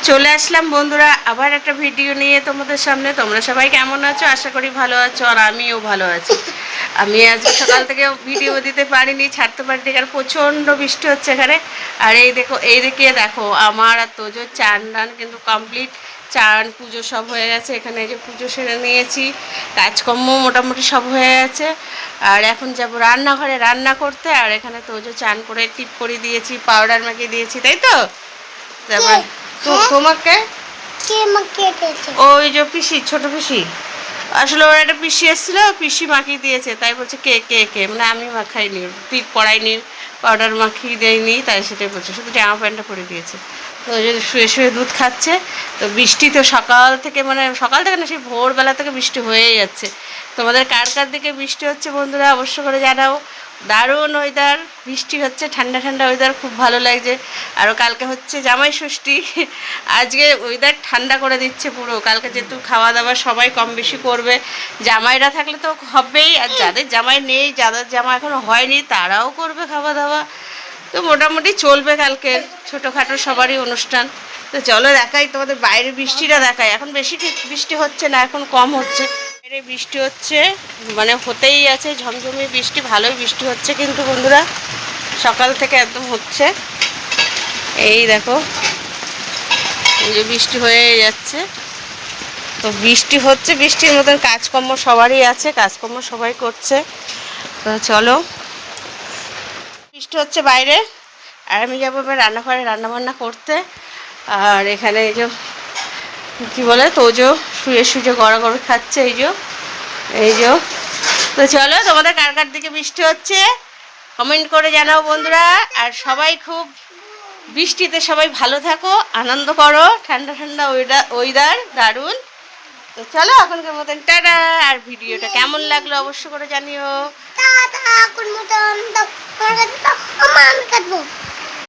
চলে আসলাম বন্ধুরা আবার একটা ভিডিও নিয়ে তোমাদের সামনে। তোমরা সবাই কেমন আছো? আশা করি ভালো আছো, আর আমিও ভালো আছি। আমি আজকে সকাল থেকে ভিডিও দিতে পারিনি, ছাড়তে পারিনি, কারণ প্রচণ্ড বৃষ্টি হচ্ছে এখানে। আর এই দেখিয়ে দেখো আমার আর তোজো চান টান কিন্তু কমপ্লিট, চান পুজো সব হয়ে গেছে। এখানে এই যে পুজো সেরে নিয়েছি, কাজকর্ম মোটামুটি সব হয়ে গেছে। আর এখন যাব রান্নাঘরে রান্না করতে। আর এখানে তোজো চান করে টিপ করে দিয়েছি, পাউডার মাখিয়ে দিয়েছি, তাই তো? তারপর তোমাকে ওই যে পিসি, ছোট পিসি, আসলে ওর একটা পিসি এসেছিল, পিসি মাখিয়ে দিয়েছে। তাই বলছে কে কে কে, মানে আমি মাখাইনি, টিপ পড়াইনি, পাউডার মাখিয়ে দেয়নি, তাই সেটাই বলছে, শুধু জামা প্যান্টটা পরে দিয়েছে। তো ওই জন্য শুয়ে শুয়ে দুধ খাচ্ছে। তো বৃষ্টি তো সকাল থেকে, মানে সকাল থেকে না, সেই ভোরবেলা থেকে বৃষ্টি হয়েই যাচ্ছে। তোমাদের কার কার দিকে বৃষ্টি হচ্ছে বন্ধুরা অবশ্য করে জানাও। দারুণ ওয়েদার, বৃষ্টি হচ্ছে, ঠান্ডা ঠান্ডা ওয়েদার, খুব ভালো লাগছে। আরও কালকে হচ্ছে জামাই ষষ্ঠী, আজকে ওয়েদার ঠান্ডা করে দিচ্ছে পুরো। কালকে যেহেতু খাওয়া দাওয়া সবাই কম বেশি করবে, জামাইরা থাকলে তো হবেই, আর যাদের জামাই নেই, যাদের জামা এখনো হয়নি, তারাও করবে খাওয়া দাওয়া। তো মোটামুটি চলবে কালকে, ছোটোখাটো সবারই অনুষ্ঠান। তো চলো দেখাই তোমাদের বাইরে বৃষ্টিটা দেখাই। এখন বেশি বৃষ্টি হচ্ছে না, এখন কম হচ্ছে। বাইরে বৃষ্টি হচ্ছে, মানে হতেই আছে, ঝমঝমি বৃষ্টি, ভালোই বৃষ্টি হচ্ছে কিন্তু বন্ধুরা, সকাল থেকে একদম হচ্ছে। এই দেখো, এই যে বৃষ্টি হয়ে যাচ্ছে। তো বৃষ্টি হচ্ছে, বৃষ্টির মতন কাজকর্ম সবারই আছে, কাজকর্ম সবাই করছে। তো চলো, বৃষ্টি হচ্ছে বাইরে, আর আমি যাবো এবার রান্নাঘরে রান্নাবান্না করতে। আর এখানে এই যে কী বলে, তোজো শুয়ে শুয়ে গড়াগড়ি খাচ্ছে, এই যে। তো চলো, তোমাদের কার কার দিকে বৃষ্টি হচ্ছে কমেন্ট করে জানাও বন্ধুরা। আর সবাই খুব বৃষ্টিতে সবাই ভালো থাকো, আনন্দ করো, ঠান্ডা ঠান্ডা ওয়েদার দারুণ। তো চলো এখনকার মতন টাটা। আর ভিডিওটা কেমন লাগলো অবশ্য করে জানিও।